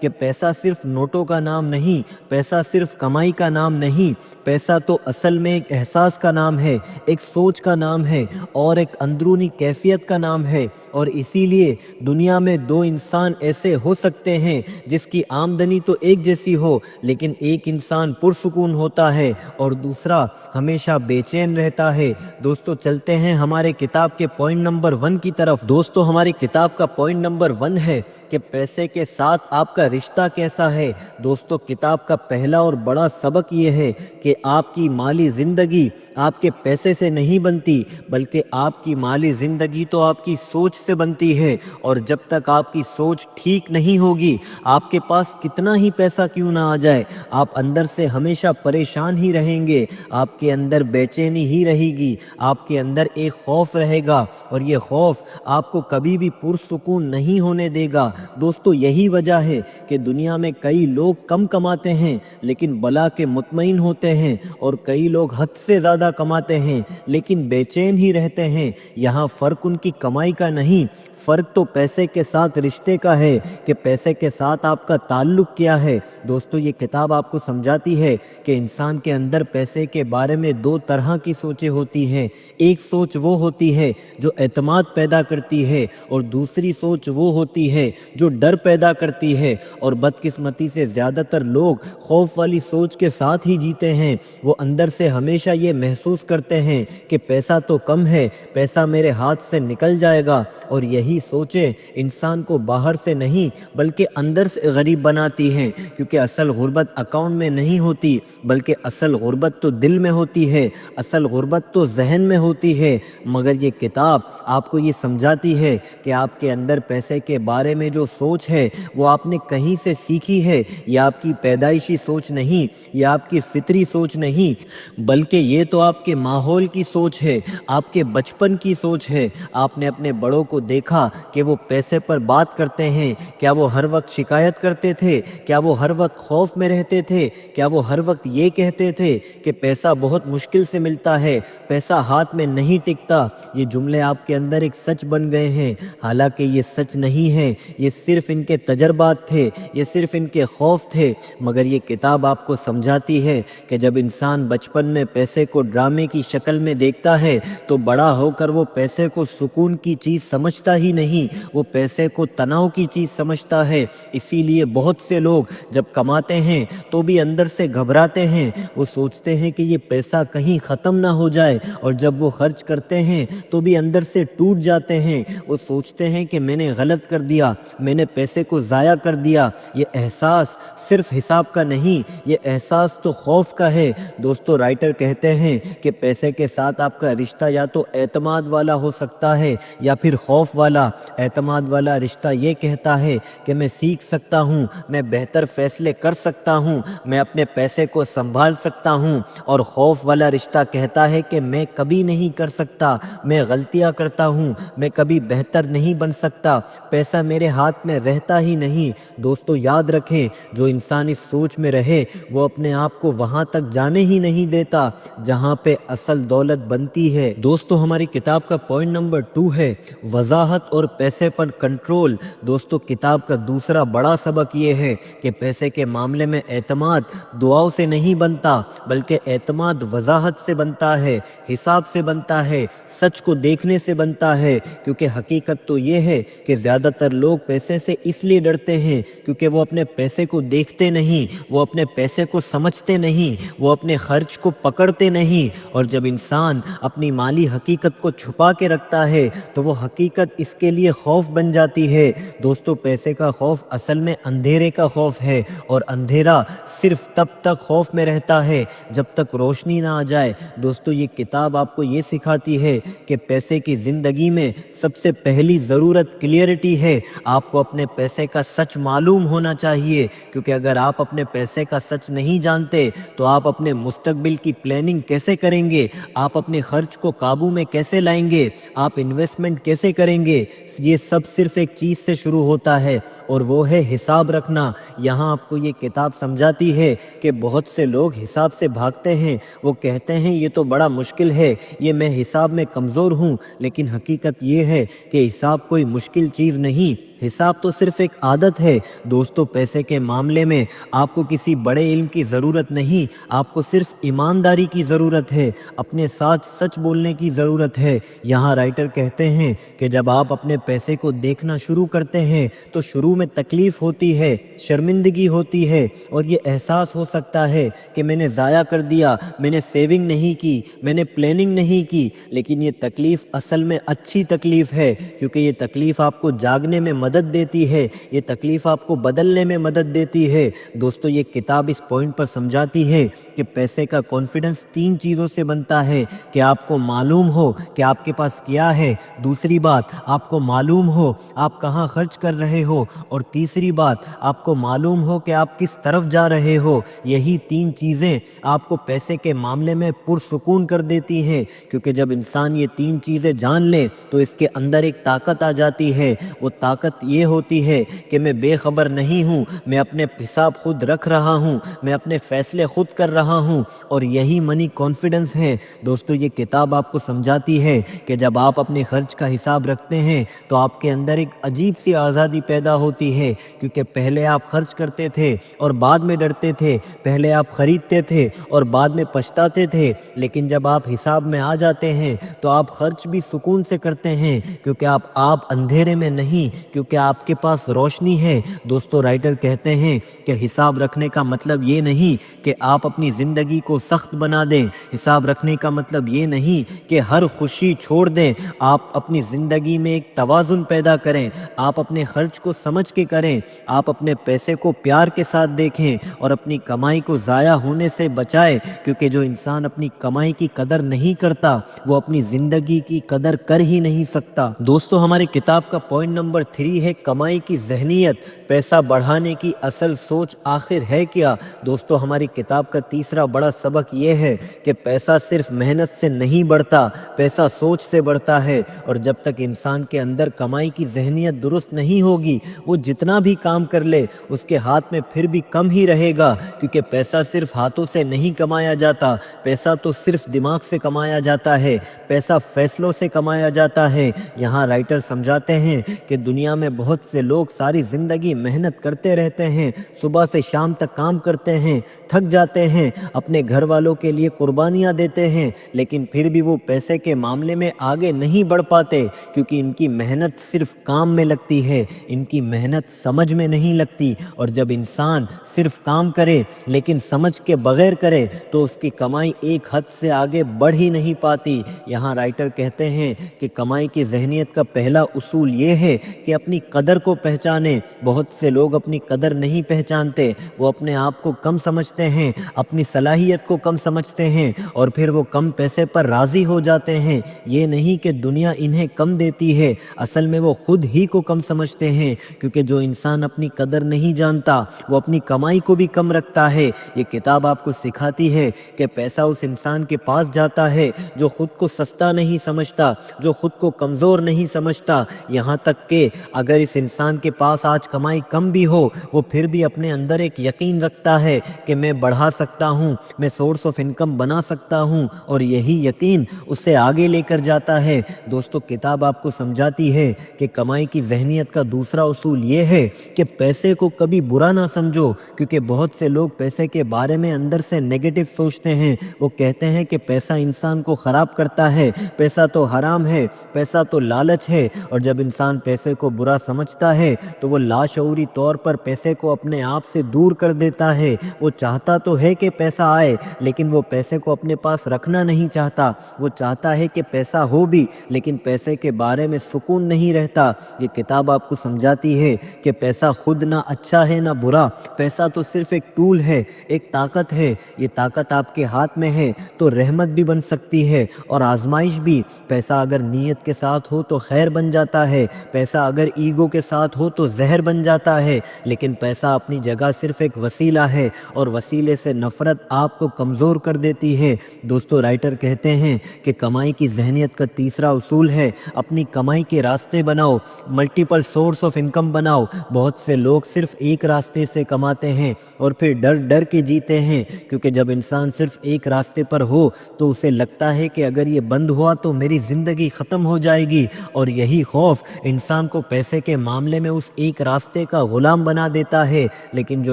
کہ پیسہ صرف نوٹوں کا نام نہیں، پیسہ صرف کمائی کا نام نہیں، پیسہ تو اصل میں ایک احساس کا نام ہے، ایک سوچ کا نام ہے اور ایک اندرونی کیفیت کا نام ہے۔ اور اسی لیے دنیا میں دو انسان ایسے ہو سکتے ہیں جس کی آمدنی تو ایک جیسی ہو، لیکن ایک انسان پرسکون ہوتا ہے اور دوسرا ہمیشہ بے چین رہتا ہے۔ دوستو چلتے ہیں ہمارے کتاب کے پوائنٹ نمبر 1 کی طرف۔ دوستو ہماری کتاب کا پوائنٹ نمبر 1 ہے کہ پیسے کے ساتھ آپ کا رشتہ کیسا ہے۔ دوستو کتاب کا پہلا اور بڑا سبق یہ ہے کہ آپ کی مالی زندگی آپ کے پیسے سے نہیں بنتی، بلکہ آپ کی مالی زندگی تو آپ کی سوچ سے بنتی ہے، اور جب تک آپ کی سوچ ٹھیک نہیں ہوگی، آپ کے پاس کتنا ہی پیسہ کیوں نہ آ جائے، آپ اندر سے ہمیشہ پریشان ہی رہیں گے، آپ کے اندر بے چینی ہی رہے گی، آپ کے اندر ایک خوف رہے گا، اور یہ خوف آپ کو کبھی بھی پرسکون نہیں ہونے دے گا۔ دوستو یہی وجہ ہے کہ دنیا میں کئی لوگ کم کماتے ہیں لیکن بلا کے مطمئن ہوتے ہیں، اور کئی لوگ حد سے زیادہ کماتے ہیں لیکن بے چین ہی رہتے ہیں۔ یہاں فرق ان کی کمائی کا نہیں، فرق تو پیسے کے ساتھ رشتے کا ہے کہ پیسے کے ساتھ آپ کا تعلق کیا ہے۔ دوستو یہ کتاب آپ کو سمجھاتی ہے کہ انسان کے اندر پیسے کے بارے میں دو طرح کی سوچیں ہوتی ہیں۔ ایک سوچ وہ ہوتی ہے جو اعتماد پیدا کرتی ہے، اور دوسری سوچ وہ ہوتی ہے جو ڈر پیدا کرتی ہے، اور بدقسمتی سے زیادہ تر لوگ خوف والی سوچ کے ساتھ ہی جیتے ہیں۔ وہ اندر سے ہمیشہ یہ محسوس کرتے ہیں کہ پیسہ تو کم ہے، پیسہ میرے ہاتھ سے نکل جائے گا، اور یہی سوچیں انسان کو باہر سے نہیں بلکہ اندر سے غریب بناتی ہیں، کیونکہ اصل غربت اکاؤنٹ میں نہیں ہوتی، بلکہ اصل غربت تو دل میں ہوتی ہے، اصل غربت تو ذہن میں ہوتی ہے۔ مگر یہ کتاب آپ کو یہ سمجھاتی ہے کہ آپ کے اندر پیسے کے بارے میں جو سوچ ہے وہ آپ نے کہیں سے سیکھی ہے، یہ آپ کی پیدائشی سوچ نہیں، یہ آپ کی فطری سوچ نہیں، بلکہ یہ تو آپ کے ماحول کی سوچ ہے، آپ کے بچپن کی سوچ ہے۔ آپ نے اپنے بڑوں کو دیکھا کہ وہ پیسے پر بات کرتے ہیں، کیا وہ ہر وقت شکایت کرتے تھے؟ کیا وہ ہر وقت خوف میں رہتے تھے؟ کیا وہ ہر وقت یہ کہتے تھے کہ پیسہ بہت مشکل سے ملتا ہے، پیسہ ہاتھ میں نہیں ٹکتا؟ یہ جملے آپ کے اندر ایک سچ بن گئے ہیں، حالانکہ یہ سچ نہیں ہے، یہ صرف ان کے تجربات تھے، یہ صرف ان کے خوف تھے۔ مگر یہ کتاب آپ کو سمجھاتی ہے کہ جب انسان بچپن میں پیسے کو ڈرامے کی شکل میں دیکھتا ہے تو بڑا ہو کر وہ پیسے کو سکون کی چیز سمجھتا ہی نہیں، وہ پیسے کو تناؤ کی چیز سمجھتا ہے۔ اسی لیے بہت سے لوگ جب کماتے ہیں تو بھی اندر سے گھبراتے ہیں، وہ سوچتے ہیں کہ یہ پیسہ کہیں ختم نہ ہو جائے، اور جب وہ خرچ کرتے ہیں تو بھی اندر سے ٹوٹ جاتے ہیں، وہ سوچتے ہیں کہ میں نے غلط کر دیا، میں نے پیسے کو ضائع کر دیا۔ یہ احساس صرف حساب کا نہیں، یہ احساس تو خوف کا ہے۔ دوستو رائٹر کہتے ہیں کہ پیسے کے ساتھ آپ کا رشتہ یا تو اعتماد والا ہو سکتا ہے یا پھر خوف والا۔ اعتماد والا رشتہ یہ کہتا ہے کہ میں سیکھ سکتا ہوں، میں بہتر فیصلے کر سکتا ہوں، میں اپنے پیسے کو سنبھال سکتا ہوں، اور خوف والا رشتہ کہتا ہے کہ میں کبھی نہیں کر سکتا، میں غلطیاں کرتا ہوں، میں کبھی بہتر نہیں بن سکتا، پیسہ میرے ہاتھ میں رہتا ہی نہیں۔ دوستو یاد رکھیں، جو انسان اس سوچ میں رہے وہ اپنے آپ کو وہاں تک جانے ہی نہیں دیتا جہاں پہ اصل دولت بنتی ہے۔ دوستو ہماری کتاب کا پوائنٹ نمبر 2 ہے وضاحت اور پیسے پر کنٹرول۔ دوستو کتاب کا دوسرا بڑا سبق یہ ہے کہ پیسے کے معاملے میں اعتماد دعاؤں سے نہیں بنتا، بلکہ اعتماد وضاحت سے بنتا ہے، حساب سے بنتا ہے، سچ کو دیکھنے سے بنتا ہے۔ کیونکہ حقیقت تو یہ ہے کہ زیادہ تر لوگ پیسے سے اس لیے ڈرتے ہیں کیونکہ وہ اپنے پیسے کو دیکھتے نہیں، وہ اپنے پیسے کو سمجھتے نہیں، وہ اپنے خرچ کو پکڑتے نہیں، اور جب انسان اپنی مالی حقیقت کو چھپا کے رکھتا ہے تو وہ حقیقت اس کے لیے خوف بن جاتی ہے۔ دوستو پیسے کا خوف اصل میں اندھیرے کا خوف ہے، اور اندھیرا صرف تب تک خوف میں رہتا ہے جب تک روشنی نہ آ جائے۔ دوستو یہ کتاب آپ کو یہ سکھاتی ہے کہ پیسے کی زندگی میں سب سے پہلی ضرورت کلیئرٹی ہے۔ آپ کو اپنے پیسے کا سچ معلوم ہونا چاہیے، کیونکہ اگر آپ اپنے پیسے کا سچ نہیں جانتے تو آپ اپنے مستقبل کی پلاننگ کیسے کریں گے؟ آپ اپنے خرچ کو قابو میں کیسے لائیں گے؟ آپ انویسٹمنٹ کیسے کریں گے؟ یہ سب صرف ایک چیز سے شروع ہوتا ہے، اور وہ ہے حساب رکھنا۔ یہاں آپ کو یہ کتاب سمجھاتی ہے کہ بہت سے لوگ حساب سے بھاگتے ہیں، وہ کہتے ہیں یہ تو بڑا مشکل ہے، یہ میں حساب میں کمزور ہوں، لیکن حقیقت یہ ہے کہ حساب کوئی مشکل چیز نہیں، حساب تو صرف ایک عادت ہے۔ دوستو، پیسے کے معاملے میں آپ کو کسی بڑے علم کی ضرورت نہیں، آپ کو صرف ایمانداری کی ضرورت ہے، اپنے ساتھ سچ بولنے کی ضرورت ہے۔ یہاں رائٹر کہتے ہیں کہ جب آپ اپنے پیسے کو دیکھنا شروع کرتے ہیں تو شروع میں تکلیف ہوتی ہے، شرمندگی ہوتی ہے، اور یہ احساس ہو سکتا ہے کہ میں نے ضائع کر دیا، میں نے سیونگ نہیں کی، میں نے پلاننگ نہیں کی، لیکن یہ تکلیف اصل میں اچھی تکلیف ہے، کیونکہ یہ تکلیف آپ کو جاگنے میں مدد دیتی ہے، یہ تکلیف آپ کو بدلنے میں مدد دیتی ہے۔ دوستو، یہ کتاب اس پوائنٹ پر سمجھاتی ہے کہ پیسے کا کانفیڈنس 3 چیزوں سے بنتا ہے، کہ آپ کو معلوم ہو کہ آپ کے پاس کیا ہے، دوسری بات آپ کو معلوم ہو آپ کہاں خرچ کر رہے ہو، اور تیسری بات آپ کو معلوم ہو کہ آپ کس طرف جا رہے ہو۔ یہی 3 چیزیں آپ کو پیسے کے معاملے میں پرسکون کر دیتی ہیں، کیونکہ جب انسان یہ 3 چیزیں جان لے تو اس کے اندر ایک طاقت آ جاتی ہے۔ وہ طاقت یہ ہوتی ہے کہ میں بے خبر نہیں ہوں، میں اپنے حساب خود رکھ رہا ہوں، میں اپنے فیصلے خود کر رہا ہوں، اور یہی منی کانفیڈنس ہے۔ دوستو، یہ کتاب آپ کو سمجھاتی ہے کہ جب آپ اپنے خرچ کا حساب رکھتے ہیں تو آپ کے اندر ایک عجیب سی آزادی پیدا ہوتی ہے، کیونکہ پہلے آپ خرچ کرتے تھے اور بعد میں ڈرتے تھے، پہلے آپ خریدتے تھے اور بعد میں پچھتاتے تھے، لیکن جب آپ حساب میں آ جاتے ہیں تو آپ خرچ بھی سکون سے کرتے ہیں، کیونکہ آپ اندھیرے میں نہیں، کیونکہ آپ کے پاس روشنی ہے۔ دوستو، رائٹر کہتے ہیں کہ حساب رکھنے کا مطلب یہ نہیں کہ آپ اپنی زندگی کو سخت بنا دیں، حساب رکھنے کا مطلب یہ نہیں کہ ہر خوشی چھوڑ دیں، آپ اپنی زندگی میں ایک توازن پیدا کریں، آپ اپنے خرچ کو سمجھ کے کریں، آپ اپنے پیسے کو پیار کے ساتھ دیکھیں اور اپنی کمائی کو ضائع ہونے سے بچائیں، کیونکہ جو انسان اپنی کمائی کی قدر نہیں کرتا وہ اپنی زندگی کی قدر کر ہی نہیں سکتا۔ دوستو، ہماری کتاب کا پوائنٹ نمبر 3 ہے کمائی کی ذہنیت، پیسہ بڑھانے کی اصل سوچ آخر ہے کیا؟ دوستو، ہماری کتاب کا تیسرا بڑا سبق یہ ہے کہ پیسہ صرف محنت سے نہیں بڑھتا، پیسہ سوچ سے بڑھتا ہے، اور جب تک انسان کے اندر کمائی کی ذہنیت درست نہیں ہوگی وہ جتنا بھی کام کر لے اس کے ہاتھ میں پھر بھی کم ہی رہے گا، کیونکہ پیسہ صرف ہاتھوں سے نہیں کمایا جاتا، پیسہ تو صرف دماغ سے کمایا جاتا ہے، پیسہ فیصلوں سے کمایا جاتا ہے۔ یہاں رائٹر سمجھاتے ہیں کہ دنیا میں بہت سے لوگ ساری زندگی محنت کرتے رہتے ہیں، صبح سے شام تک کام کرتے ہیں، تھک جاتے ہیں، اپنے گھر والوں کے لیے قربانیاں دیتے ہیں، لیکن پھر بھی وہ پیسے کے معاملے میں آگے نہیں بڑھ پاتے، کیونکہ ان کی محنت صرف کام میں لگتی ہے، ان کی محنت سمجھ میں نہیں لگتی، اور جب انسان صرف کام کرے لیکن سمجھ کے بغیر کرے تو اس کی کمائی ایک حد سے آگے بڑھ ہی نہیں پاتی۔ یہاں رائٹر کہتے ہیں کہ کمائی کی ذہنیت کا پہلا اصول یہ ہے کہ اپنی قدر کو پہچانیں۔ بہت سے لوگ اپنی قدر نہیں پہچانتے، وہ اپنے آپ کو کم سمجھتے ہیں، اپنی صلاحیت کو کم سمجھتے ہیں، اور پھر وہ کم پیسے پر راضی ہو جاتے ہیں۔ یہ نہیں کہ دنیا انہیں کم دیتی ہے، اصل میں وہ خود ہی کو کم سمجھتے ہیں، کیونکہ جو انسان اپنی قدر نہیں جانتا وہ اپنی کمائی کو بھی کم رکھتا ہے۔ یہ کتاب آپ کو سکھاتی ہے کہ پیسہ اس انسان کے پاس جاتا ہے جو خود کو سستا نہیں سمجھتا، جو خود کو کمزور نہیں سمجھتا، یہاں تک کہ اگر اس انسان کے پاس آج کمائی کم بھی ہو وہ پھر بھی اپنے اندر ایک یقین رکھتا ہے کہ میں بڑھا سکتا ہوں، میں سورس آف انکم بنا سکتا ہوں، اور یہی یقین اسے آگے لے کر جاتا ہے۔ دوستو، کتاب آپ کو سمجھاتی ہے کہ کمائی کی ذہنیت کا دوسرا اصول یہ ہے کہ پیسے کو کبھی برا نہ سمجھو، کیونکہ بہت سے لوگ پیسے کے بارے میں اندر سے نیگیٹو سوچتے ہیں، وہ کہتے ہیں کہ پیسہ انسان کو خراب کرتا ہے، پیسہ تو حرام ہے، پیسہ تو لالچ ہے، اور جب انسان پیسے کو برا سمجھتا ہے تو وہ لاشعوری طور پر پیسے کو اپنے آپ سے دور کر دیتا ہے۔ وہ چاہتا تو ہے کہ پیسہ آئے لیکن وہ پیسے کو اپنے پاس رکھنا نہیں چاہتا، وہ چاہتا ہے کہ پیسہ ہو بھی لیکن پیسے کے بارے میں سکون نہیں رہتا۔ یہ کتاب آپ کو سمجھاتی ہے کہ پیسہ خود نہ اچھا ہے نہ برا، پیسہ تو صرف ایک ٹول ہے، ایک طاقت ہے، یہ طاقت آپ کے ہاتھ میں ہے تو رحمت بھی بن سکتی ہے اور آزمائش بھی۔ پیسہ اگر نیت کے ساتھ ہو تو خیر بن جاتا ہے، پیسہ اگر ایگو کے ساتھ ہو تو زہر بن جاتا ہے، لیکن پیسہ اپنی جگہ صرف ایک وسیلہ ہے اور وسیلے سے نفرت آپ کو کمزور کر دیتی ہے۔ دوستو، رائٹر کہتے ہیں کہ کمائی کی ذہنیت کا تیسرا اصول ہے اپنی کمائی کے راستے بناؤ، ملٹیپل سورس آف انکم بناؤ۔ بہت سے لوگ صرف ایک راستے سے کماتے ہیں اور پھر ڈر ڈر کے جیتے ہیں، کیونکہ جب انسان صرف ایک راستے پر ہو تو اسے لگتا ہے کہ اگر یہ بند ہوا تو میری زندگی ختم ہو جائے گی، اور یہی خوف انسان کو پیسے کے معاملے میں اس ایک راستے کا غلام بنا دیتا ہے۔ لیکن جو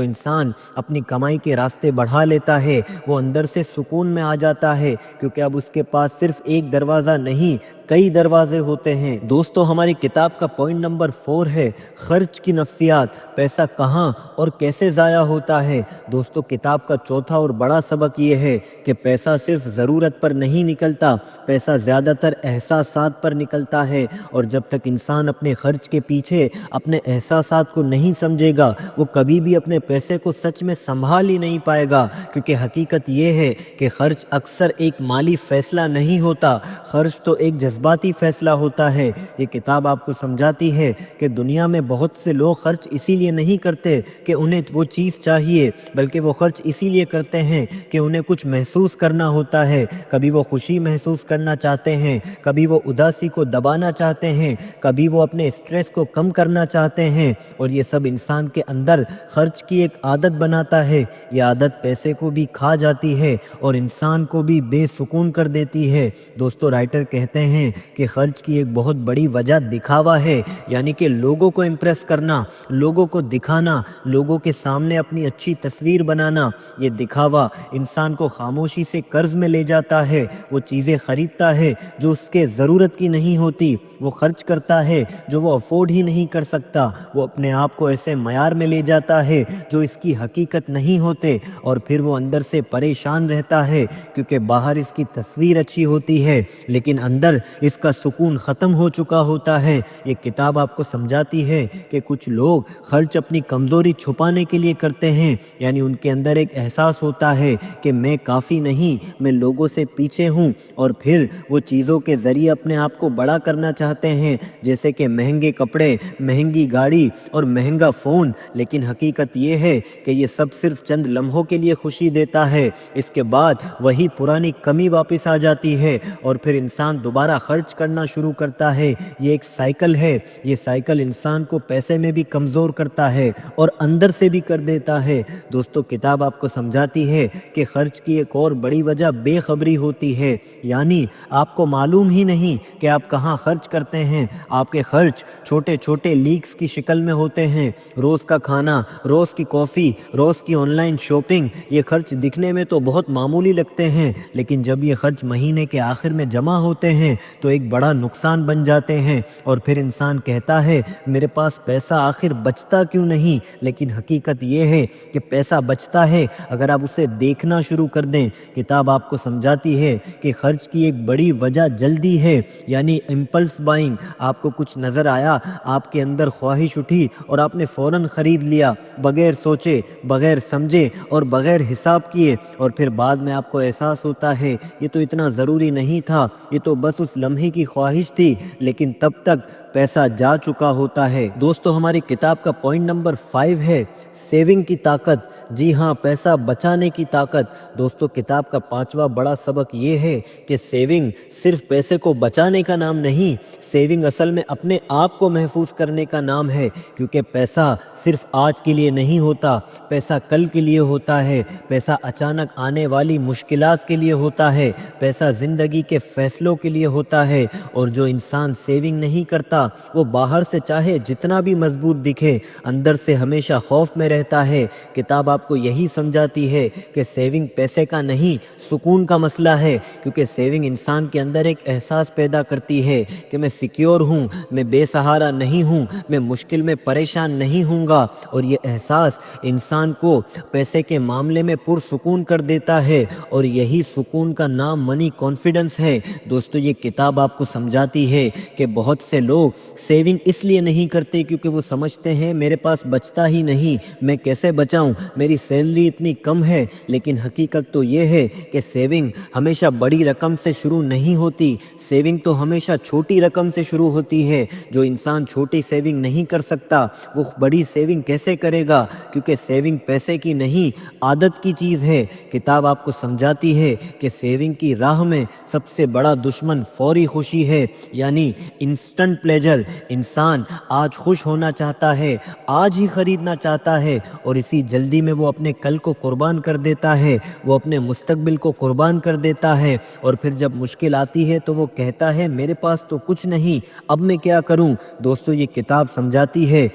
انسان اپنی کمائی کے راستے بڑھا لیتا ہے وہ اندر سے سکون میں آ جاتا ہے، کیونکہ اب اس کے پاس صرف ایک دروازہ نہیں، کئی دروازے ہوتے ہیں۔ دوستو، ہماری کتاب کا پوائنٹ نمبر 4 ہے خرچ کی نفسیات، پیسہ کہاں اور کیسے ضائع ہوتا ہے۔ دوستو، کتاب کا چوتھا اور بڑا سبق یہ ہے کہ پیسہ صرف ضرورت پر نہیں نکلتا، پیسہ زیادہ تر احساسات پر نکلتا ہے، اور جب تک انسان اپنے خرچ کے پیچھے اپنے احساسات کو نہیں سمجھے گا وہ کبھی بھی اپنے پیسے کو سچ میں سنبھال ہی نہیں پائے گا، کیونکہ حقیقت یہ ہے کہ خرچ اکثر ایک مالی فیصلہ نہیں ہوتا، خرچ تو ایک جذباتی فیصلہ ہوتا ہے۔ یہ کتاب آپ کو سمجھاتی ہے کہ دنیا میں بہت سے لوگ خرچ اسی لیے نہیں کرتے کہ انہیں وہ چیز چاہیے، بلکہ وہ خرچ اسی لیے کرتے ہیں کہ انہیں کچھ محسوس کرنا ہوتا ہے۔ کبھی وہ خوشی محسوس کرنا چاہتے ہیں، کبھی وہ اداسی کو دبانا چاہتے ہیں، کبھی وہ اپنے اسٹریس کو کم کرنا چاہتے ہیں، اور یہ سب انسان کے اندر خرچ کی ایک عادت بناتا ہے۔ یہ عادت پیسے کو بھی کھا جاتی ہے اور انسان کو بھی بے سکون کر دیتی ہے۔ دوستو، رائٹر کہتے ہیں کہ خرچ کی ایک بہت بڑی وجہ دکھاوا ہے، یعنی کہ لوگوں کو امپریس کرنا، لوگوں کو دکھانا، لوگوں کے سامنے اپنی اچھی تصویر بنانا۔ یہ دکھاوا انسان کو خاموشی سے قرض میں لے جاتا ہے، وہ چیزیں خریدتا ہے جو اس کے ضرورت کی نہیں ہوتی، وہ خرچ کرتا ہے جو وہ افورڈ ہی نہیں کر سکتا، وہ اپنے آپ کو ایسے معیار میں لے جاتا ہے جو اس کی حقیقت نہیں ہوتے، اور پھر وہ اندر سے پریشان رہتا ہے، کیونکہ باہر اس کی تصویر اچھی ہوتی ہے لیکن اندر اس کا سکون ختم ہو چکا ہوتا ہے۔ یہ کتاب آپ کو سمجھاتی ہے کہ کچھ لوگ خرچ اپنی کمزوری چھپانے کے لیے کرتے ہیں، یعنی ان کے اندر ایک احساس ہوتا ہے کہ میں کافی نہیں، میں لوگوں سے پیچھے ہوں، اور پھر وہ چیزوں کے ذریعے اپنے آپ کو بڑا کرنا چاہتے ہیں، جیسے کہ مہنگے کپڑے، مہنگی گاڑی اور مہنگا فون۔ لیکن حقیقت یہ ہے کہ یہ سب صرف چند لمحوں کے لیے خوشی دیتا ہے، اس کے بعد وہی پرانی کمی واپس آ جاتی ہے اور پھر انسان دوبارہ خرچ کرنا شروع کرتا ہے۔ یہ ایک سائیکل ہے، یہ سائیکل انسان کو پیسے میں بھی کمزور کرتا ہے اور اندر سے بھی کر دیتا ہے۔ دوستو، کتاب آپ کو سمجھاتی ہے کہ خرچ کی ایک اور بڑی وجہ بے خبری ہوتی ہے، یعنی آپ کو معلوم ہی نہیں کہ آپ کہاں خرچ کرتے ہیں۔ آپ کے خرچ چھوٹے چھوٹے لیکس کی شکل میں ہوتے ہیں، روز کا کھانا، روز کی کافی، روز کی آن لائن شاپنگ۔ یہ خرچ دکھنے میں تو بہت معمولی لگتے ہیں، لیکن جب یہ خرچ مہینے کے آخر میں جمع ہوتے ہیں تو ایک بڑا نقصان بن جاتے ہیں، اور پھر انسان کہتا ہے میرے پاس پیسہ آخر بچتا کیوں نہیں؟ لیکن حقیقت یہ ہے کہ پیسہ بچتا ہے اگر آپ اسے دیکھنا شروع کر دیں۔ کتاب آپ کو سمجھاتی ہے کہ خرچ کی ایک بڑی وجہ جلدی ہے، یعنی امپلس بائنگ۔ آپ کو کچھ نظر آیا، آپ کے اندر خواہش اٹھی اور آپ نے فوراً خرید لیا، بغیر سوچے، بغیر سمجھے اور بغیر حساب کیے، اور پھر بعد میں آپ کو احساس ہوتا ہے یہ تو اتنا ضروری نہیں تھا، یہ تو بس اس لمحے کی خواہش تھی، لیکن تب تک پیسہ جا چکا ہوتا ہے۔ دوستو، ہماری کتاب کا پوائنٹ نمبر 5 ہے سیونگ کی طاقت۔ جی ہاں، پیسہ بچانے کی طاقت۔ دوستو، کتاب کا 5واں بڑا سبق یہ ہے کہ سیونگ صرف پیسے کو بچانے کا نام نہیں، سیونگ اصل میں اپنے آپ کو محفوظ کرنے کا نام ہے، کیونکہ پیسہ صرف آج کے لیے نہیں ہوتا، پیسہ کل کے لیے ہوتا ہے، پیسہ اچانک آنے والی مشکلات کے لیے ہوتا ہے، پیسہ زندگی کے فیصلوں کے لیے ہوتا ہے، اور جو انسان سیونگ نہیں کرتا وہ باہر سے چاہے جتنا بھی مضبوط دکھے، اندر سے ہمیشہ خوف میں رہتا ہے۔ کتاب آپ کو یہی سمجھاتی ہے کہ سیونگ پیسے کا نہیں، سکون کا مسئلہ ہے، کیونکہ سیونگ انسان کے اندر ایک احساس پیدا کرتی ہے کہ میں سیکیور ہوں، میں بے سہارا نہیں ہوں، میں مشکل میں پریشان نہیں ہوں گا، اور یہ احساس انسان کو پیسے کے معاملے میں پرسکون کر دیتا ہے، اور یہی سکون کا نام منی کانفیڈنس ہے۔ دوستو، یہ کتاب آپ کو سمجھاتی ہے کہ بہت سے لوگ سیونگ اس لیے نہیں کرتے کیونکہ وہ سمجھتے ہیں میرے پاس بچتا ہی نہیں، میں کیسے بچاؤں، میری سیلری اتنی کم ہے۔ لیکن حقیقت تو یہ ہے کہ سیونگ ہمیشہ بڑی رقم سے شروع نہیں ہوتی، سیونگ تو ہمیشہ چھوٹی رقم سے شروع ہوتی ہے۔ جو انسان چھوٹی سیونگ نہیں کر سکتا وہ بڑی سیونگ کیسے کرے گا؟ کیونکہ سیونگ پیسے کی نہیں، عادت کی چیز ہے۔ کتاب آپ کو سمجھاتی ہے کہ سیونگ کی راہ میں سب سے بڑا دشمن فوری خوشی ہے، یعنی انسٹنٹ پلیجر۔ پلیجر، انسان آج خوش ہونا چاہتا ہے، آج ہی خریدنا چاہتا ہے، اور اسی جلدی میں وہ اپنے کل کو قربان کر دیتا ہے، وہ اپنے مستقبل کو قربان کر دیتا ہے، اور پھر جب مشکل آتی ہے تو وہ کہتا ہے میرے پاس تو کچھ نہیں، اب میں کیا کروں؟ دوستو یہ کتاب سمجھاتی ہے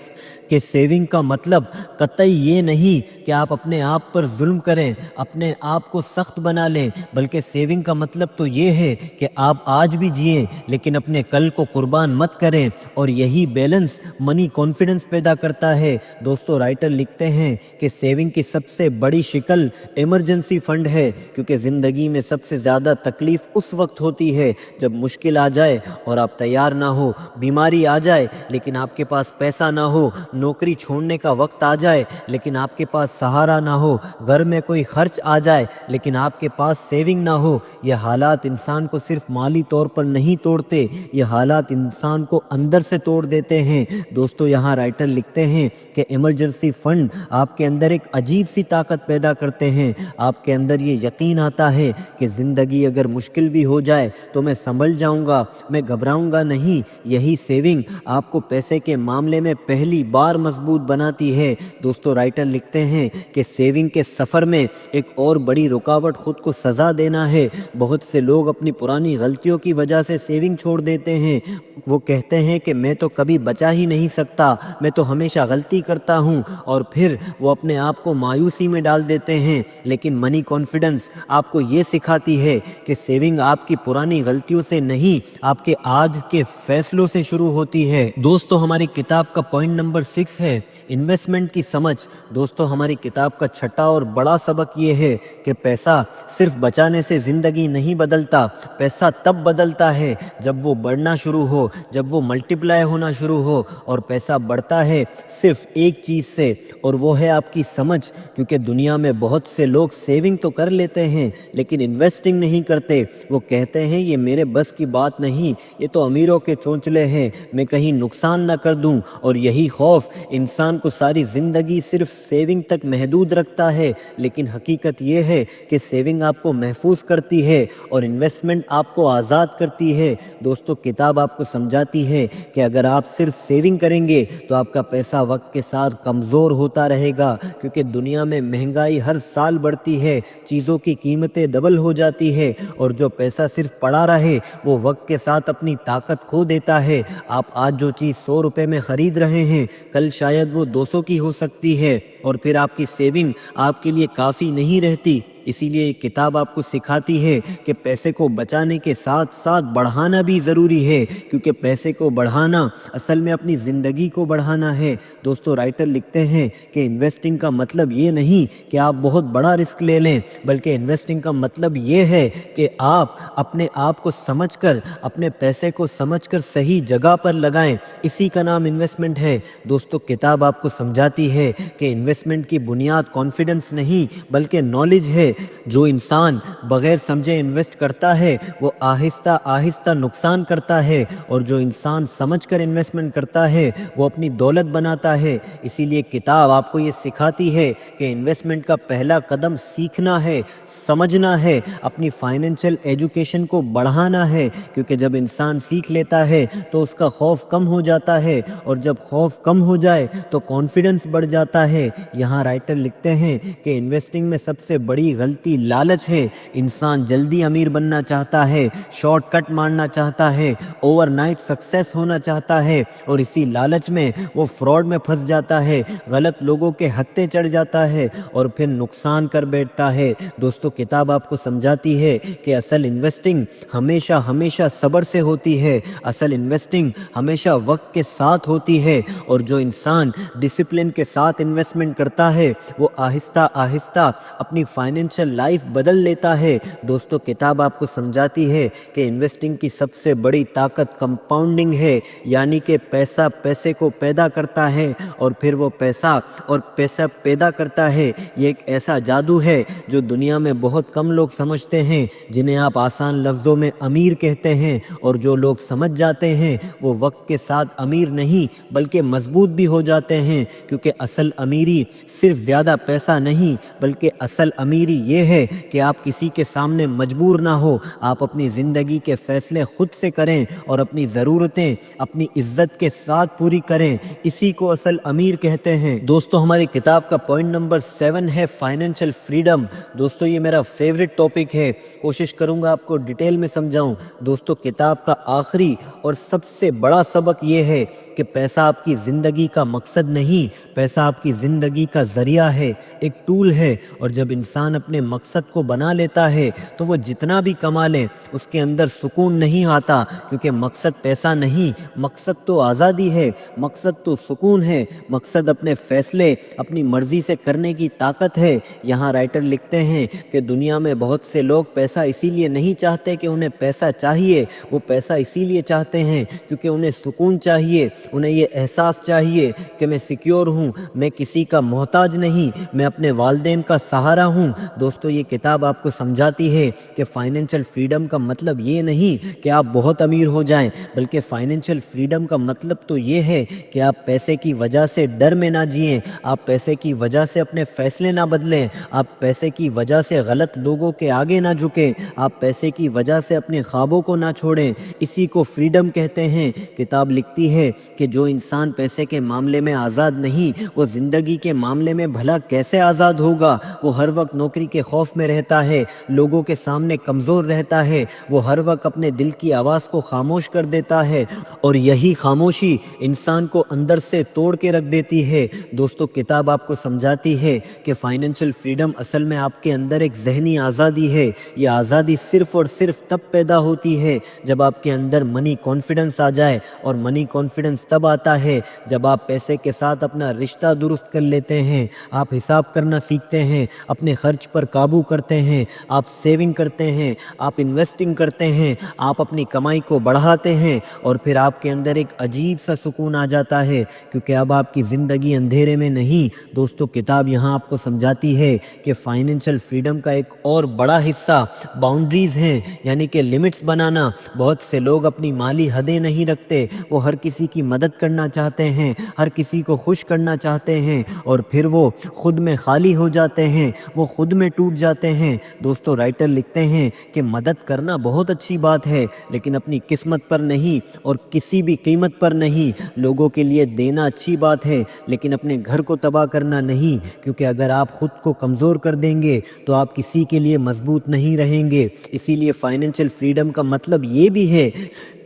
کہ سیونگ کا مطلب قطعی یہ نہیں کہ آپ اپنے آپ پر ظلم کریں، اپنے آپ کو سخت بنا لیں، بلکہ سیونگ کا مطلب تو یہ ہے کہ آپ آج بھی جئیں لیکن اپنے کل کو قربان مت کریں، اور یہی بیلنس منی کانفیڈنس پیدا کرتا ہے۔ دوستو رائٹر لکھتے ہیں کہ سیونگ کی سب سے بڑی شکل ایمرجنسی فنڈ ہے، کیونکہ زندگی میں سب سے زیادہ تکلیف اس وقت ہوتی ہے جب مشکل آ جائے اور آپ تیار نہ ہو، بیماری آ جائے لیکن آپ کے پاس پیسہ نہ ہو، نوکری چھوڑنے کا وقت آ جائے لیکن آپ کے پاس سہارا نہ ہو، گھر میں کوئی خرچ آ جائے لیکن آپ کے پاس سیونگ نہ ہو۔ یہ حالات انسان کو صرف مالی طور پر نہیں توڑتے، یہ حالات انسان کو اندر سے توڑ دیتے ہیں۔ دوستو یہاں رائٹر لکھتے ہیں کہ ایمرجنسی فنڈ آپ کے اندر ایک عجیب سی طاقت پیدا کرتے ہیں۔ آپ کے اندر یہ یقین آتا ہے کہ زندگی اگر مشکل بھی ہو جائے تو میں سنبھل جاؤں گا، میں گھبراؤں گا نہیں۔ یہی سیونگ آپ کو پیسے کے معاملے میں پہلی بار مضبوط بناتی ہے۔ دوستو رائٹر لکھتے ہیں کہ سیونگ کے سفر میں ایک اور بڑی رکاوٹ خود کو سزا دینا ہے۔ بہت سے لوگ اپنی پرانی غلطیوں کی وجہ سے سیونگ چھوڑ دیتے ہیں۔ وہ کہتے ہیں کہ میں تو کبھی بچا ہی نہیں سکتا، میں تو ہمیشہ غلطی کرتا ہوں، اور پھر وہ اپنے آپ کو مایوسی میں ڈال دیتے ہیں۔ لیکن منی کانفیڈنس آپ کو یہ سکھاتی ہے کہ سیونگ آپ کی پرانی غلطیوں سے نہیں، آپ کے آج کے فیصلوں سے شروع ہوتی ہے۔ دوستو ہماری کتاب کا پوائنٹ نمبر 6 ہے انویسٹمنٹ کی سمجھ۔ دوستو ہماری کتاب کا چھٹا اور بڑا سبق یہ ہے کہ پیسہ صرف بچانے سے زندگی نہیں بدلتا، پیسہ تب بدلتا ہے جب وہ بڑھنا شروع ہو، جب وہ ملٹیپلائی ہونا شروع ہو، اور پیسہ بڑھتا ہے صرف ایک چیز سے، اور وہ ہے آپ کی سمجھ۔ کیونکہ دنیا میں بہت سے لوگ سیونگ تو کر لیتے ہیں لیکن انویسٹنگ نہیں کرتے۔ وہ کہتے ہیں یہ میرے بس کی بات نہیں، یہ تو امیروں کے چونچلے ہیں، میں کہیں نقصان نہ کر دوں، اور یہی خوف انسان کو ساری زندگی صرف سیونگ تک محدود رکھتا ہے۔ لیکن حقیقت یہ ہے کہ سیونگ آپ کو محفوظ کرتی ہے اور انویسٹمنٹ آپ کو آزاد کرتی ہے۔ دوستو کتاب آپ کو سمجھاتی ہے کہ اگر آپ صرف سیونگ کریں گے تو آپ کا پیسہ وقت کے ساتھ کمزور ہوتا رہے گا، کیونکہ دنیا میں مہنگائی ہر سال بڑھتی ہے، چیزوں کی قیمتیں ڈبل ہو جاتی ہے، اور جو پیسہ صرف پڑا رہے وہ وقت کے ساتھ اپنی طاقت کھو دیتا ہے۔ آپ آج جو چیز 100 روپے میں خرید رہے ہیں کل شاید وہ 200 کی ہو سکتی ہے، اور پھر آپ کی سیونگ آپ کے لیے کافی نہیں رہتی۔ اسی لیے یہ کتاب آپ کو سکھاتی ہے کہ پیسے کو بچانے کے ساتھ ساتھ بڑھانا بھی ضروری ہے، کیونکہ پیسے کو بڑھانا اصل میں اپنی زندگی کو بڑھانا ہے۔ دوستو رائٹر لکھتے ہیں کہ انویسٹنگ کا مطلب یہ نہیں کہ آپ بہت بڑا رسک لے لیں، بلکہ انویسٹنگ کا مطلب یہ ہے کہ آپ اپنے آپ کو سمجھ کر، اپنے پیسے کو سمجھ کر صحیح جگہ پر لگائیں، اسی کا نام انویسٹمنٹ ہے۔ دوستو کتاب آپ کو سمجھاتی ہے کہ انویسٹمنٹ کی بنیاد کانفیڈنس نہیں بلکہ نالج ہے۔ جو انسان بغیر سمجھے انویسٹ کرتا ہے وہ آہستہ آہستہ نقصان کرتا ہے، اور جو انسان سمجھ کر انویسٹمنٹ کرتا ہے وہ اپنی دولت بناتا ہے۔ اسی لیے کتاب آپ کو یہ سکھاتی ہے کہ انویسٹمنٹ کا پہلا قدم سیکھنا ہے، سمجھنا ہے، اپنی فائنینشیل ایجوکیشن کو بڑھانا ہے، کیونکہ جب انسان سیکھ لیتا ہے تو اس کا خوف کم ہو جاتا ہے، اور جب خوف کم ہو جائے تو کانفیڈنس بڑھ جاتا ہے۔ یہاں رائٹر لکھتے ہیں کہ انویسٹنگ میں سب سے بڑی غلطی لالچ ہے۔ انسان جلدی امیر بننا چاہتا ہے، شارٹ کٹ مارنا چاہتا ہے، اوور نائٹ سکسیس ہونا چاہتا ہے، اور اسی لالچ میں وہ فراڈ میں پھنس جاتا ہے، غلط لوگوں کے ہتھے چڑھ جاتا ہے، اور پھر نقصان کر بیٹھتا ہے۔ دوستو کتاب آپ کو سمجھاتی ہے کہ اصل انویسٹنگ ہمیشہ صبر سے ہوتی ہے، اصل انویسٹنگ ہمیشہ وقت کے ساتھ ہوتی ہے، اور جو انسان ڈسپلن کے ساتھ انویسٹمنٹ کرتا ہے وہ آہستہ آہستہ اپنی فائنینشیل لائف بدل لیتا ہے۔ دوستو کتاب آپ کو سمجھاتی ہے کہ انویسٹنگ کی سب سے بڑی طاقت کمپاؤنڈنگ ہے، یعنی کہ پیسہ پیسے کو پیدا کرتا ہے، اور پھر وہ پیسہ پیدا کرتا ہے۔ یہ ایک ایسا جادو ہے جو دنیا میں بہت کم لوگ سمجھتے ہیں، جنہیں آپ آسان لفظوں میں امیر کہتے ہیں، اور جو لوگ سمجھ جاتے ہیں وہ وقت کے ساتھ امیر نہیں بلکہ مضبوط بھی ہو جاتے ہیں، کیونکہ اصل امیری صرف زیادہ پیسہ نہیں بلکہ اصل امیری یہ ہے کہ آپ کسی کے سامنے مجبور نہ ہو، آپ اپنی زندگی کے فیصلے خود سے کریں اور اپنی ضرورتیں اپنی عزت کے ساتھ پوری کریں، اسی کو اصل امیر کہتے ہیں۔ دوستو ہماری کتاب کا پوائنٹ نمبر 7 ہے فائنینشیل فریڈم۔ دوستو یہ میرا فیوریٹ ٹاپک ہے، کوشش کروں گا آپ کو ڈیٹیل میں سمجھاؤں۔ دوستو کتاب کا آخری اور سب سے بڑا سبق یہ ہے کہ پیسہ آپ کی زندگی کا مقصد نہیں، پیسہ آپ کی زندگی کا ذریعہ ہے، ایک ٹول ہے، اور جب انسان اپنے مقصد کو بنا لیتا ہے تو وہ جتنا بھی کما لے اس کے اندر سکون نہیں آتا، کیونکہ مقصد پیسہ نہیں، مقصد تو آزادی ہے، مقصد تو سکون ہے، مقصد اپنے فیصلے اپنی مرضی سے کرنے کی طاقت ہے۔ یہاں رائٹر لکھتے ہیں کہ دنیا میں بہت سے لوگ پیسہ اسی لیے نہیں چاہتے کہ انہیں پیسہ چاہیے، وہ پیسہ اسی لیے چاہتے ہیں کیونکہ انہیں سکون چاہیے، انہیں یہ احساس چاہیے کہ میں سیکیور ہوں، میں کسی کا محتاج نہیں، میں اپنے والدین کا سہارا ہوں۔ دوستو یہ کتاب آپ کو سمجھاتی ہے کہ فائنینشیل فریڈم کا مطلب یہ نہیں کہ آپ بہت امیر ہو جائیں، بلکہ فائنینشیل فریڈم کا مطلب تو یہ ہے کہ آپ پیسے کی وجہ سے ڈر میں نہ جئیں، آپ پیسے کی وجہ سے اپنے فیصلے نہ بدلیں، آپ پیسے کی وجہ سے غلط لوگوں کے آگے نہ جھکیں، آپ پیسے کی وجہ سے اپنے خوابوں کو نہ چھوڑیں، اسی کو فریڈم کہتے ہیں۔ کتاب لکھتی ہے کہ جو انسان پیسے کے معاملے میں آزاد نہیں، وہ زندگی کے معاملے میں بھلا کیسے آزاد ہوگا؟ وہ ہر وقت نوکری کے خوف میں رہتا ہے، لوگوں کے سامنے کمزور رہتا ہے، وہ ہر وقت اپنے دل کی آواز کو خاموش کر دیتا ہے، اور یہی خاموشی انسان کو اندر سے توڑ کے رکھ دیتی ہے۔ دوستو کتاب آپ کو سمجھاتی ہے کہ فائنینشیل فریڈم اصل میں آپ کے اندر ایک ذہنی آزادی ہے۔ یہ آزادی صرف اور صرف تب پیدا ہوتی ہے جب آپ کے اندر منی کانفیڈنس آ جائے، اور منی کانفیڈنس تب آتا ہے جب آپ پیسے کے ساتھ اپنا رشتہ درست کر لیتے ہیں، آپ حساب کرنا سیکھتے ہیں، اپنے خرچ پر قابو کرتے ہیں، آپ سیونگ کرتے ہیں، آپ انویسٹنگ کرتے ہیں، آپ اپنی کمائی کو بڑھاتے ہیں، اور پھر آپ کے اندر ایک عجیب سا سکون آ جاتا ہے، کیونکہ اب آپ کی زندگی اندھیرے میں نہیں۔ دوستو کتاب یہاں آپ کو سمجھاتی ہے کہ فائنینشیل فریڈم کا ایک اور بڑا حصہ باؤنڈریز ہیں، یعنی کہ لمٹس بنانا۔ بہت سے لوگ اپنی مالی حدیں نہیں رکھتے، وہ ہر کسی کی مدد کرنا چاہتے ہیں، ہر کسی کو خوش کرنا چاہتے ہیں، اور پھر وہ خود میں خالی ہو جاتے ہیں، وہ خود میں ٹوٹ جاتے ہیں۔ دوستو رائٹر لکھتے ہیں کہ مدد کرنا بہت اچھی بات ہے، لیکن اپنی قسمت پر نہیں اور کسی بھی قیمت پر نہیں۔ لوگوں کے لیے دینا اچھی بات ہے، لیکن اپنے گھر کو تباہ کرنا نہیں، کیونکہ اگر آپ خود کو کمزور کر دیں گے تو آپ کسی کے لیے مضبوط نہیں رہیں گے۔ اسی لیے فائنینشیل فریڈم کا مطلب یہ بھی ہے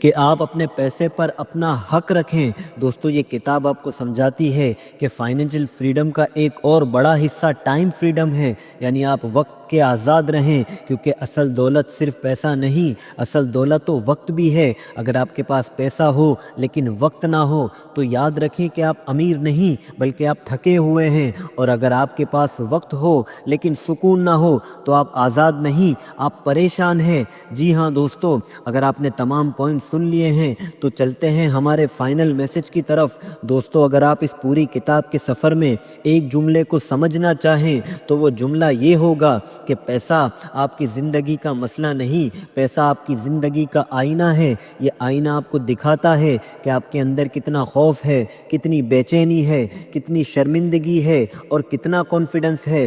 کہ آپ اپنے پیسے پر اپنا حق رکھیں۔ دوستو یہ کتاب آپ کو سمجھاتی ہے کہ فائنینشیل فریڈم کا ایک اور بڑا حصہ ٹائم فریڈم ہے، یعنی آپ وقت کے آزاد رہیں، کیونکہ اصل دولت صرف پیسہ نہیں، اصل دولت تو وقت بھی ہے۔ اگر آپ کے پاس پیسہ ہو لیکن وقت نہ ہو تو یاد رکھیں کہ آپ امیر نہیں بلکہ آپ تھکے ہوئے ہیں، اور اگر آپ کے پاس وقت ہو لیکن سکون نہ ہو تو آپ آزاد نہیں، آپ پریشان ہیں۔ جی ہاں دوستو، اگر آپ نے تمام پوائنٹ سن لیے ہیں تو چلتے ہیں ہمارے فائنل میسج کی طرف۔ دوستو اگر آپ اس پوری کتاب کے سفر میں ایک جملے کو سمجھنا چاہیں تو وہ جملہ یہ ہوگا کہ پیسہ آپ کی زندگی کا مسئلہ نہیں، پیسہ آپ کی زندگی کا آئینہ ہے۔ یہ آئینہ آپ کو دکھاتا ہے کہ آپ کے اندر کتنا خوف ہے، کتنی بے چینی ہے، کتنی شرمندگی ہے، اور کتنا کانفیڈنس ہے۔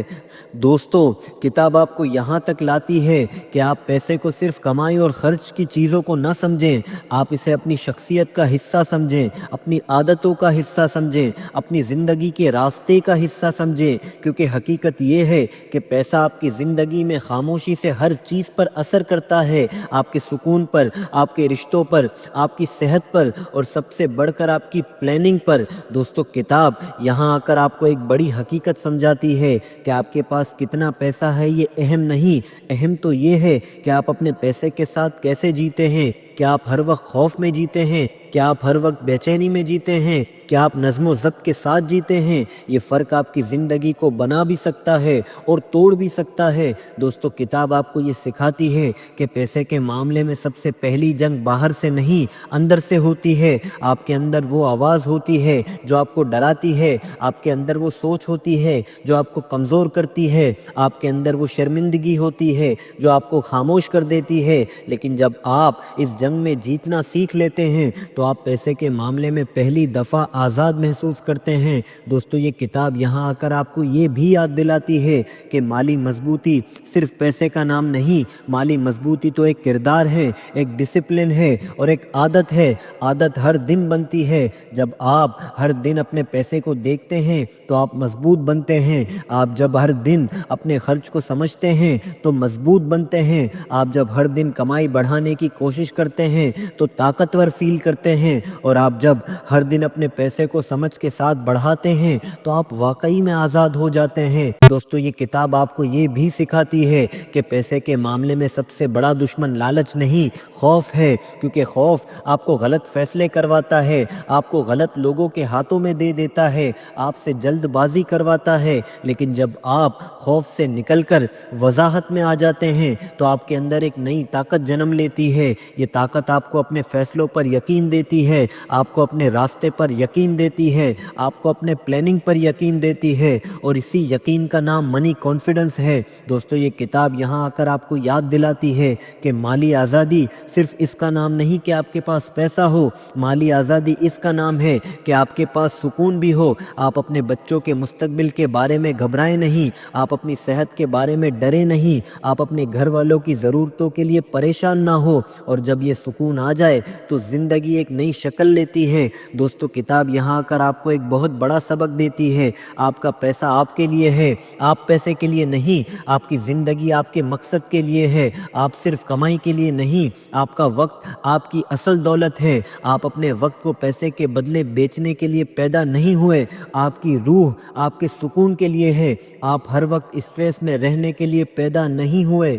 دوستو کتاب آپ کو یہاں تک لاتی ہے کہ آپ پیسے کو صرف کمائی اور خرچ کی چیزوں کو نہ سمجھیں، آپ اسے اپنی شخصیت کا حصہ سمجھیں، اپنی عادتوں کا حصہ سمجھیں، اپنی زندگی کے راستے کا حصہ سمجھیں، کیونکہ حقیقت یہ ہے کہ پیسہ آپ کی زندگی میں خاموشی سے ہر چیز پر اثر کرتا ہے، آپ کے سکون پر، آپ کے رشتوں پر، آپ کی صحت پر، اور سب سے بڑھ کر آپ کی پلاننگ پر۔ دوستو کتاب یہاں آ کر آپ کو ایک بڑی حقیقت سمجھاتی ہے کہ آپ کے پاس کتنا پیسہ ہے یہ اہم نہیں، اہم تو یہ ہے کہ آپ اپنے پیسے کے ساتھ کیسے جیتے ہیں۔ کیا آپ ہر وقت خوف میں جیتے ہیں؟ کیا آپ ہر وقت بے چینی میں جیتے ہیں؟ کیا آپ نظم و ضبط کے ساتھ جیتے ہیں؟ یہ فرق آپ کی زندگی کو بنا بھی سکتا ہے اور توڑ بھی سکتا ہے۔ دوستو کتاب آپ کو یہ سکھاتی ہے کہ پیسے کے معاملے میں سب سے پہلی جنگ باہر سے نہیں اندر سے ہوتی ہے۔ آپ کے اندر وہ آواز ہوتی ہے جو آپ کو ڈراتی ہے، آپ کے اندر وہ سوچ ہوتی ہے جو آپ کو کمزور کرتی ہے، آپ کے اندر وہ شرمندگی ہوتی ہے جو آپ کو خاموش کر دیتی ہے۔ لیکن جب آپ اس جنگ میں جیتنا سیکھ لیتے ہیں تو آپ پیسے کے معاملے میں پہلی دفعہ آزاد محسوس کرتے ہیں۔ دوستو یہ کتاب یہاں آ کر آپ کو یہ بھی یاد دلاتی ہے کہ مالی مضبوطی صرف پیسے کا نام نہیں، مالی مضبوطی تو ایک کردار ہے، ایک ڈسپلن ہے اور ایک عادت ہے۔ عادت ہر دن بنتی ہے۔ جب آپ ہر دن اپنے پیسے کو دیکھتے ہیں تو آپ مضبوط بنتے ہیں۔ آپ جب ہر دن اپنے خرچ کو سمجھتے ہیں تو مضبوط بنتے ہیں۔ آپ جب ہر دن کمائی بڑھانے کی کوشش کرتے ہیں تو طاقتور فیل کرتے ہیں، اور آپ جب ہر دن اپنے پیسے کو سمجھ کے ساتھ بڑھاتے ہیں تو آپ واقعی میں آزاد ہو جاتے ہیں۔ دوستو یہ کتاب آپ کو یہ بھی سکھاتی ہے کہ پیسے کے معاملے میں سب سے بڑا دشمن لالچ نہیں، خوف ہے، کیونکہ خوف آپ کو غلط فیصلے کرواتا ہے، آپ کو غلط لوگوں کے ہاتھوں میں دے دیتا ہے، آپ سے جلد بازی کرواتا ہے۔ لیکن جب آپ خوف سے نکل کر وضاحت میں آ جاتے ہیں تو آپ کے اندر ایک نئی طاقت جنم لیتی ہے۔ یہ طاقت آپ کو اپنے فیصلوں پر یقین دیتی ہے، آپ کو اپنے راستے پر یقین دیتی ہے، آپ کو اپنے پلاننگ پر یقین دیتی ہے، اور اسی یقین کا نام منی کانفیڈنس ہے۔ دوستو یہ کتاب یہاں آ کر آپ کو یاد دلاتی ہے کہ مالی آزادی صرف اس کا نام نہیں کہ آپ کے پاس پیسہ ہو، مالی آزادی اس کا نام ہے کہ آپ کے پاس سکون بھی ہو، آپ اپنے بچوں کے مستقبل کے بارے میں گھبرائیں نہیں، آپ اپنی صحت کے بارے میں ڈرے نہیں، آپ اپنے گھر والوں کی ضرورتوں کے لیے پریشان نہ ہو، اور جب یہ سکون آ جائے تو زندگی ایک نئی شکل لیتی ہے۔ دوستو کتاب یہاں آ کر آپ کو ایک بہت بڑا سبق دیتی ہے۔ آپ کا پیسہ آپ کے لیے ہے، آپ پیسے کے لیے نہیں، آپ کی زندگی آپ کے مقصد کے لیے ہے، آپ صرف کمائی کے لیے نہیں، آپ کا وقت آپ کی اصل دولت ہے۔ آپ اپنے وقت کو پیسے کے بدلے بیچنے کے لیے پیدا نہیں ہوئے، آپ کی روح آپ کے سکون کے لیے ہے، آپ ہر وقت اسٹریس میں رہنے کے لیے پیدا نہیں ہوئے۔